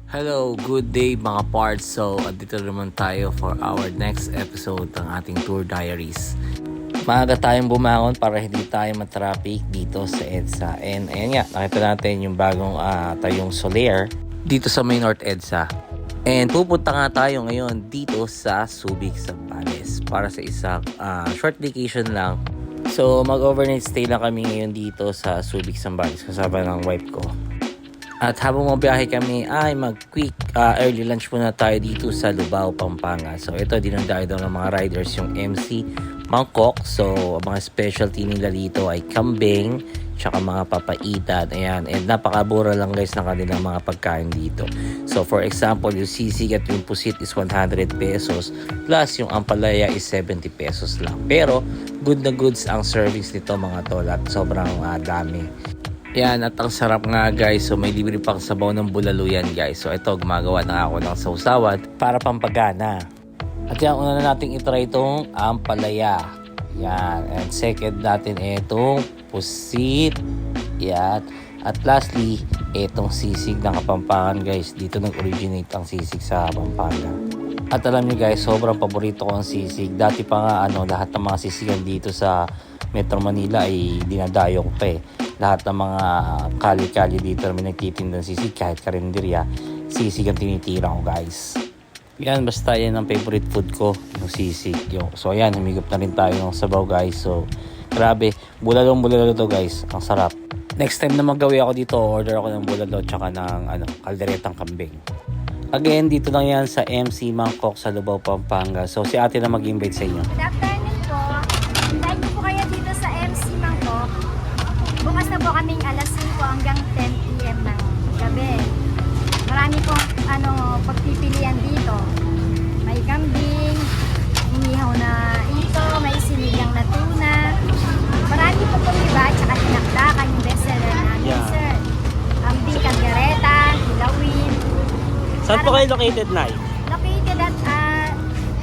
Hello, good day mga parts. So, andito naman tayo for our next episode ng ating tour diaries. Maaga tayong bumangon para hindi tayo matraffic dito sa EDSA. And ayan nga, nakita natin yung bagong tayong Solaire dito sa may North EDSA. And pupunta nga tayo ngayon dito sa Subic, Zambales para sa isang short vacation lang. So, mag-overnight stay lang kami ngayon dito sa Subic, Zambales kasama ng wife ko. At habang mabiyahe kami ay mag-quick early lunch muna tayo dito sa Lubao, Pampanga. So ito, dinundayo daw ng mga riders yung MC Mangkok. So mga specialty nila dito ay kambing, tsaka mga papaitan. Ayan, and napakabura lang guys ng kanilang mga pagkain dito. So for example, yung sisig at yung pusit is 100 pesos plus yung ampalaya is 70 pesos lang. Pero good na goods ang servings nito mga tol at sobrang dami. Yan, at ang sarap nga guys. So may libre pang sabaw ng bulalo yan guys. So ito, gumagawa na ako ng sausawan para pampagana. At yan, una na natin itry itong ampalaya. Yan, and second natin itong pusit. Yan, at lastly itong sisig ng Kapampangan guys. Dito nag-originate ang sisig sa Pampanga. At alam nyo guys, sobrang paborito ko ang sisig. Dati pa nga lahat ng mga sisigan dito sa Metro Manila ay dinadayo ko pa eh. Lahat ng mga kali-kali dito na may nagtitindang sisig, kahit karinderya, sisig ang tinitira ko guys. Yan, basta yan ang favorite food ko, yung sisig. So ayan, humigop na rin tayo ng sabaw guys. So grabe, bulalong to guys, ang sarap. Next time na magawi ako dito, order ako ng bulalo tsaka ng kalderetang kambing. Again, dito lang yan sa MC Mangkok sa Lubao, Pampanga. So si ate na mag-invite sa inyo. Good afternoon po. Invite ko po kayo dito sa MC Mangkok. Bukas na po kaming alas 5 hanggang 10 PM ng gabi. Marami pong pagpipilian dito. May kambing, inihaw na ito, may sinigang na tuna. Marami po pong iba, tsaka tinakdakan yung bestseller namin, sir. Kambing, kaldereta, hilawin. Saan po kayo located, Nay? Located at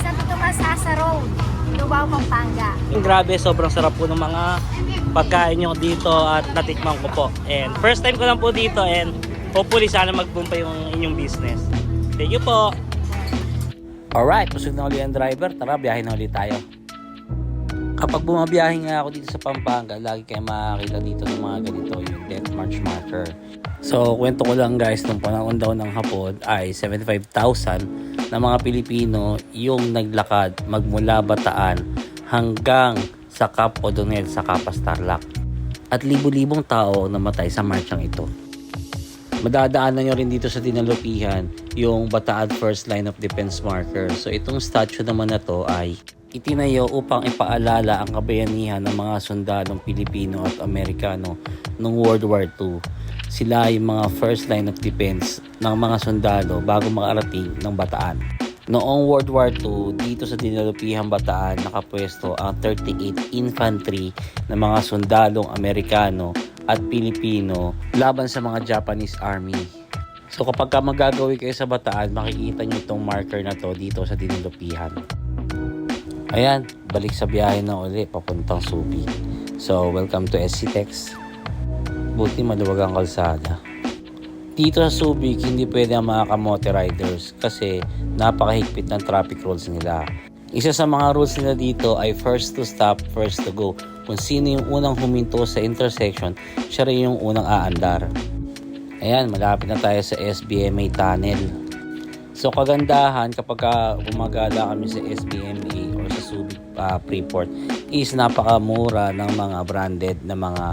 Santo Tomas Asa Road, Lubao, Pampanga. Grabe, sobrang sarap po ng mga pagkain nyo dito at natikman ko po. And first time ko lang po dito and hopefully sana mag-boom pa yung inyong business. Thank you po! Alright, pusog na ulit ang driver. Tara, biyahe na ulit tayo. Kapag bumabiyahe nga ako dito sa Pampanga, lagi kayo makakita dito ng mga ganito, yung Death March marker. So, kwento ko lang guys, nung panahon daw ng hapon ay 75,000 na mga Pilipino yung naglakad magmula Bataan hanggang sa Cap Odonel sa Capas Tarlac. At libo-libong tao ang namatay sa marchang ito. Madadaanan nyo rin dito sa Dinalupihan yung Bataan First Line of Defense marker. So itong statue naman na to ay itinayo upang ipaalala ang kabayanihan ng mga sundalong Pilipino at Amerikano noong World War II. Sila yung mga first line of defense ng mga sundalo bago makarating ng Bataan. Noong World War II, dito sa Dinalupihan, Bataan, nakapwesto ang 38 infantry na mga sundalong Amerikano at Pilipino laban sa mga Japanese Army. So kapag magagawi kayo sa Bataan, makikita nyo itong marker na to dito sa Dinalupihan. Ayan, balik sa biyahe na uli, papuntang Subic. So welcome to SCTEX. Buti maluwag ang kalsada. Dito sa Subic, hindi pwede ang mga kamote riders kasi napakahigpit ng traffic rules nila. Isa sa mga rules nila dito ay first to stop, first to go. Kung sino yung unang huminto sa intersection, siya rin yung unang aandar. Ayan, malapit na tayo sa SBMA tunnel. So kagandahan kapag gumagala kami sa SBMA or sa Subic Freeport is napakamura ng mga branded na mga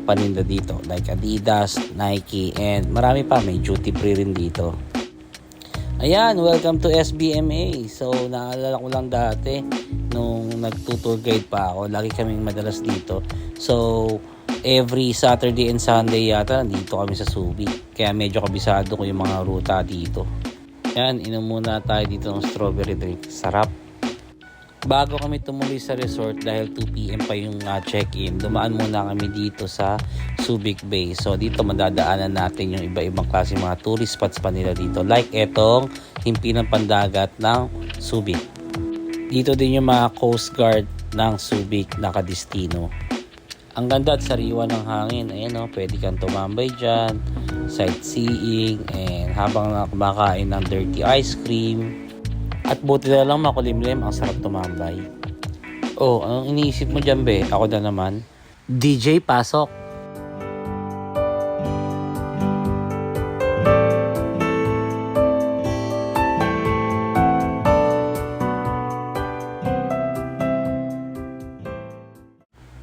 paninda dito like Adidas, Nike, and marami pa, may duty free rin dito. Ayan, welcome to SBMA. So naalala ko lang dati nung nagtutour guide pa ako, lagi kaming madalas dito. So every Saturday and Sunday yata dito kami sa Subic, kaya medyo kabisado ko yung mga ruta dito. Ayan, inom muna tayo dito ng strawberry drink, sarap. Bago kami tumuloy sa resort dahil 2 PM pa yung check-in, dumaan muna kami dito sa Subic Bay. So dito madadaanan natin yung iba-ibang klase mga tourist spots pa nila dito. Like etong himpinan pandagat ng Subic. Dito din yung mga Coast Guard ng Subic nakadistino. Ang ganda at sariwa ng hangin. Ayan pwede kang tumambay dyan. sightseeing, and habang kumakain ng dirty ice cream. At buti na lang makulimlim, ang sarap tumambay. Oh, anong iniisip mo dyan, be? Ako na naman. DJ, pasok!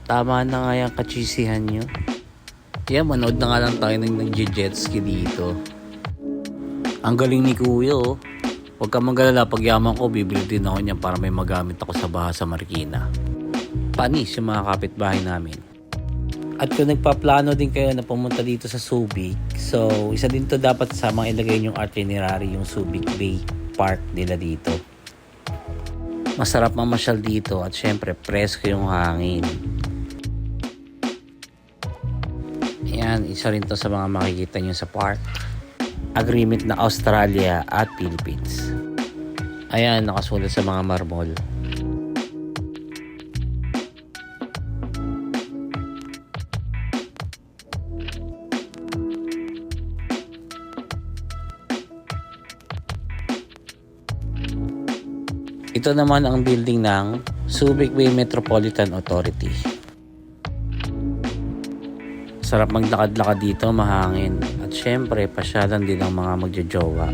Tama na nga yung kachisihan nyo. Kaya manood na nga lang tayo ng nag-jet ski dito. Ang galing ni Kuya, oh. Huwag kang magalala, pag yaman ko, bibili din ako niyan para may magamit ako sa baha sa Marikina. Panis yung mga kapitbahay namin. At kung nagpaplano din kayo na pumunta dito sa Subic, so isa din to dapat sa mga ilagay yung itinerary, yung Subic Bay Park nila dito. Masarap mamasyal dito at syempre presko yung hangin. Ayan, isa rin to sa mga makikita nyo sa park. Agreement na Australia at Philippines. Ayan, nakasulat sa mga marmol. Ito naman ang building ng Subic Bay Metropolitan Authority. Sarap maglakad-lakad dito, mahangin. At syempre, pasyalan din ang mga magjojowa.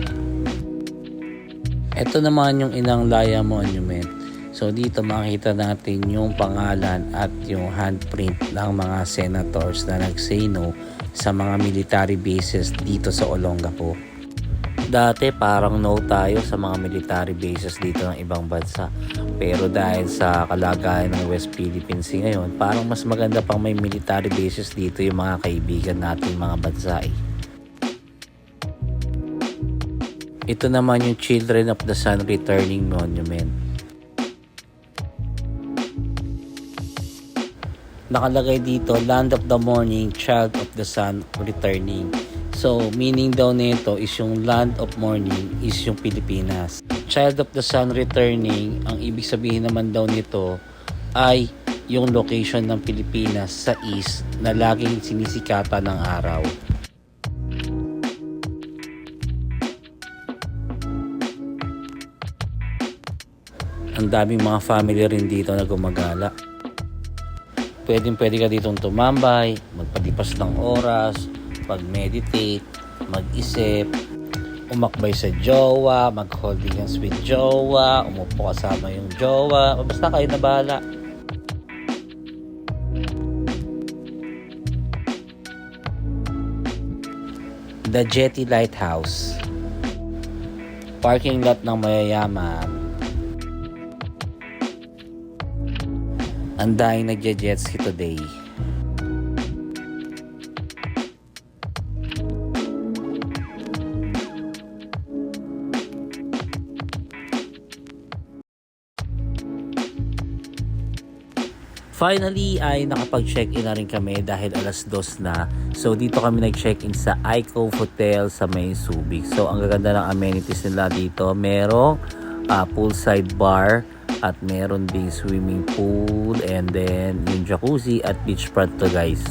Ito naman yung Inang Laya Monument. So dito makita natin yung pangalan at yung handprint ng mga senators na nag-say no sa mga military bases dito sa Olongapo. Dati parang no tayo sa mga military bases dito ng ibang bansa. Pero dahil sa kalagayan ng West Philippines ngayon, parang mas maganda pang may military bases dito yung mga kaibigan natin mga bansa eh. Ito naman yung Children of the Sun Returning Monument. Nakalagay dito, Land of the Morning, Child of the Sun Returning. So, meaning daw nito is yung Land of Morning is yung Pilipinas. Child of the Sun Returning, ang ibig sabihin naman daw nito ay yung location ng Pilipinas sa east na laging sinisikatan ng araw. Ang daming mga family rin dito na gumagala. Pwede ka ditong tumambay, magpalipas ng oras, pag-meditate, mag-isip, umakbay sa jowa, mag-holding hands with jowa, umupo kasama yung jowa, basta kayo na bahala. The Jetty Lighthouse. Parking lot ng mayayaman. Ang daing nagje-jet ski today. Finally ay nakapag-check-in na rin kami dahil alas 2 na. So dito kami nag-check-in sa iCove Hotel sa May Subic. So ang gaganda ng amenities nila dito, merong poolside bar at meron ding swimming pool and then yung jacuzzi at beachfront to guys.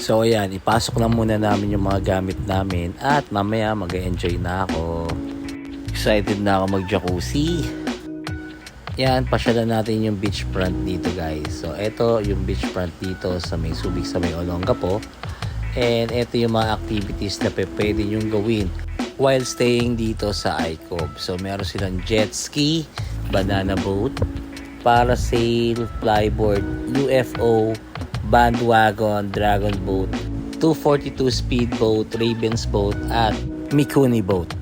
So ayan, ipasok lang muna namin yung mga gamit namin at mamaya mag-enjoy na ako. Excited na ako mag-jacuzzi. Yan, pasyalan natin yung beachfront dito guys. So, ito yung beachfront dito sa May Subic sa May Olongapo. And ito yung mga activities na pwede yung gawin while staying dito sa iCove. So, meron silang jet ski, banana boat, parasail, flyboard, UFO, bandwagon, dragon boat, 242 speedboat, Ravens boat, at Mikuni boat.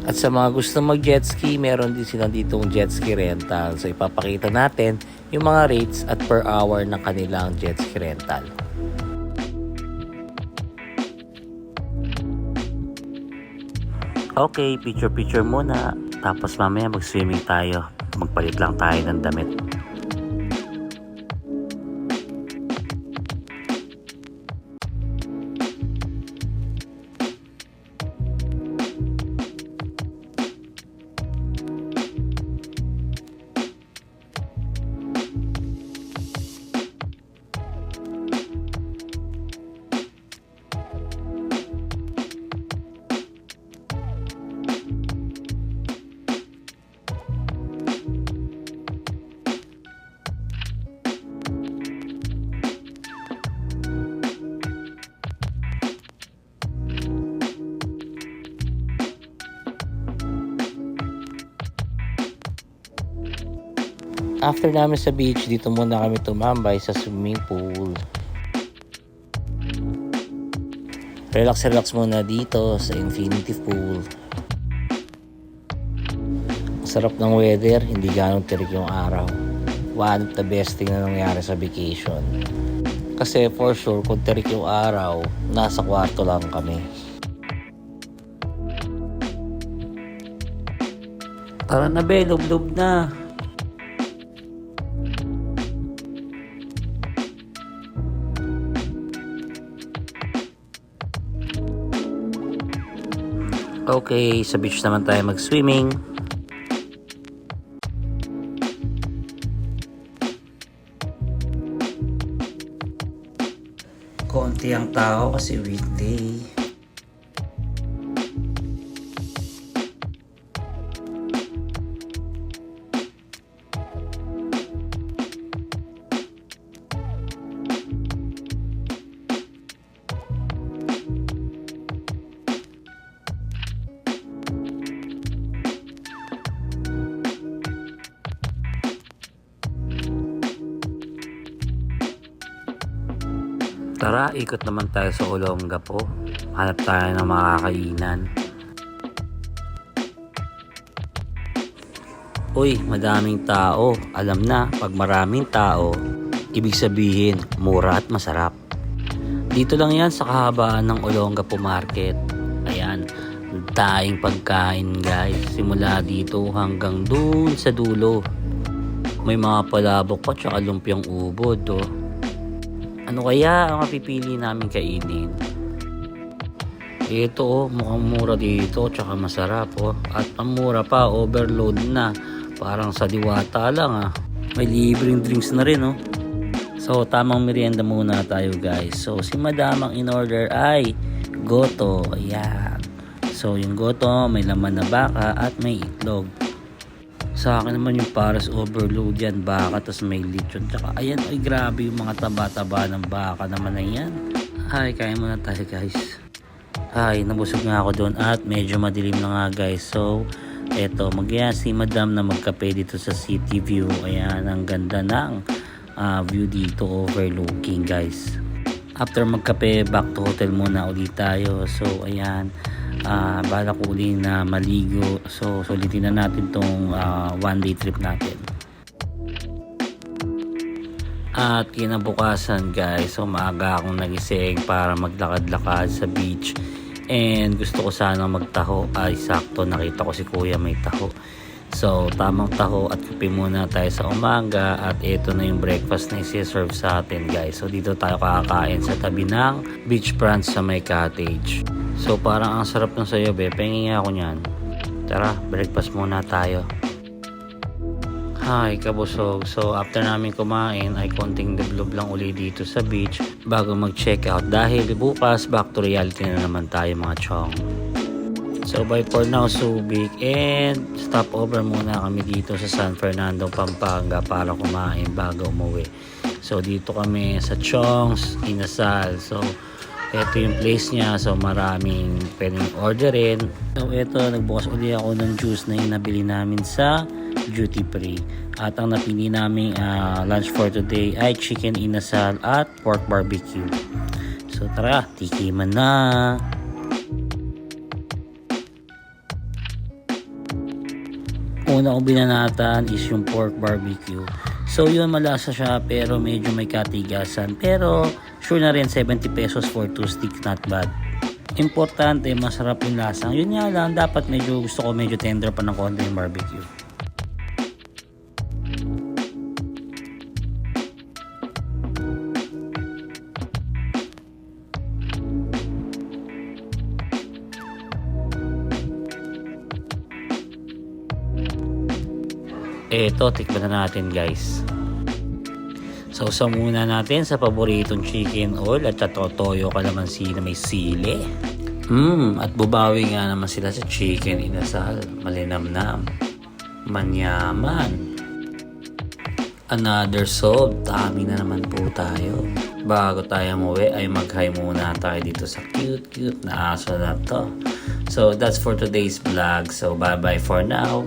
At sa mga gusto mag-jet ski, meron din sila ditong jet ski rental. So ipapakita natin yung mga rates at per hour ng kanilang jet ski rental. Okay, picture muna. Tapos mamaya mag-swimming tayo. Magpalit lang tayo ng damit. After namin sa beach, dito muna kami tumambay sa swimming pool. Relax muna dito sa infinity pool. Sarap ng weather, hindi ganong tirik yung araw. One of the best thing na nangyari sa vacation. Kasi for sure, kung tirik yung araw, nasa kwarto lang kami. Tara na be, lub-lub na. Okay, sa beach naman tayo mag-swimming. Konti ang tao kasi weekday. Tara, ikot naman tayo sa Olongapo. Hanap tayo ng makakainan. Uy, madaming tao. Alam na, pag maraming tao, ibig sabihin, mura at masarap. Dito lang yan sa kahabaan ng Olongapo Market. Ayan, daing pagkain guys. Simula dito hanggang dun sa dulo. May mga palabok pa tsaka lumpiang ubod oh. Ano kaya ang mapipili namin kainin? Ito oh, mukhang mura dito tsaka masarap oh. At ang mura pa, overload na. Parang sa Diwata lang ah. May libreng drinks na rin oh. So tamang merienda muna tayo guys. So si madam ang in-order ay goto. Ayan. So yung goto may laman na baka at may itlog. Sa akin naman yung pares overload yan, baka, tas may lechon. Tsaka ayan, ay grabe yung mga taba-taba ng baka naman na yan. Ay, kain muna tayo guys. Ay, nabusog nga ako doon at medyo madilim na nga guys. So, eto, mag-iya si madam na magkape dito sa city view. Ayan, ang ganda ng view dito overlooking guys. After magkape, back to hotel muna ulit tayo. So, ayan. Balak uli na maligo. So sulitin na natin tong one day trip natin. At kinabukasan guys, so maaga akong nagising para maglakad-lakad sa beach. And gusto ko sana magtaho. Ay sakto, nakita ko si kuya may taho. So tamang taho at kape muna tayo sa umaga. At ito na yung breakfast na isi-serve sa atin guys. So dito tayo kakain sa tabi ng beachfront sa may cottage. So parang ang sarap ng sayo be, pengi ako nyan. Tara, breakfast muna tayo. Hi, kabusog. So after namin kumain ay konting develop lang uli dito sa beach bago mag-check out. Dahil bukas back to reality na naman tayo mga chong. So bye for now Subic, and stop over muna kami dito sa San Fernando, Pampanga para kumain bago umuwi. So dito kami sa Chong's Inasal. So ito yung place niya, so maraming pwedeng orderin. So ito, nagbukas uli ako ng juice na yung nabili namin sa duty free. At ang napili namin lunch for today ay chicken inasal at pork barbecue. So tara, tikiman na! Una kong binanatan is yung pork barbecue. So yun, malasa siya pero medyo may katigasan. Pero sure na rin 70 pesos for 2 sticks, not bad. Importante, masarap yung lasang. Yun nga lang, dapat medyo gusto ko medyo tender pa ng konti yung barbecue. Eto, tikman na natin guys. Sausaw muna natin sa paboritong chicken oil at toyo kalamansi na may sili. At bubawi nga naman sila sa chicken inasal. Malinamnam. Manyaman. Another sold. Dami na naman po tayo. Bago tayo umuwi ay mag-hi muna tayo dito sa cute na aso na to. So that's for today's vlog. So bye bye for now.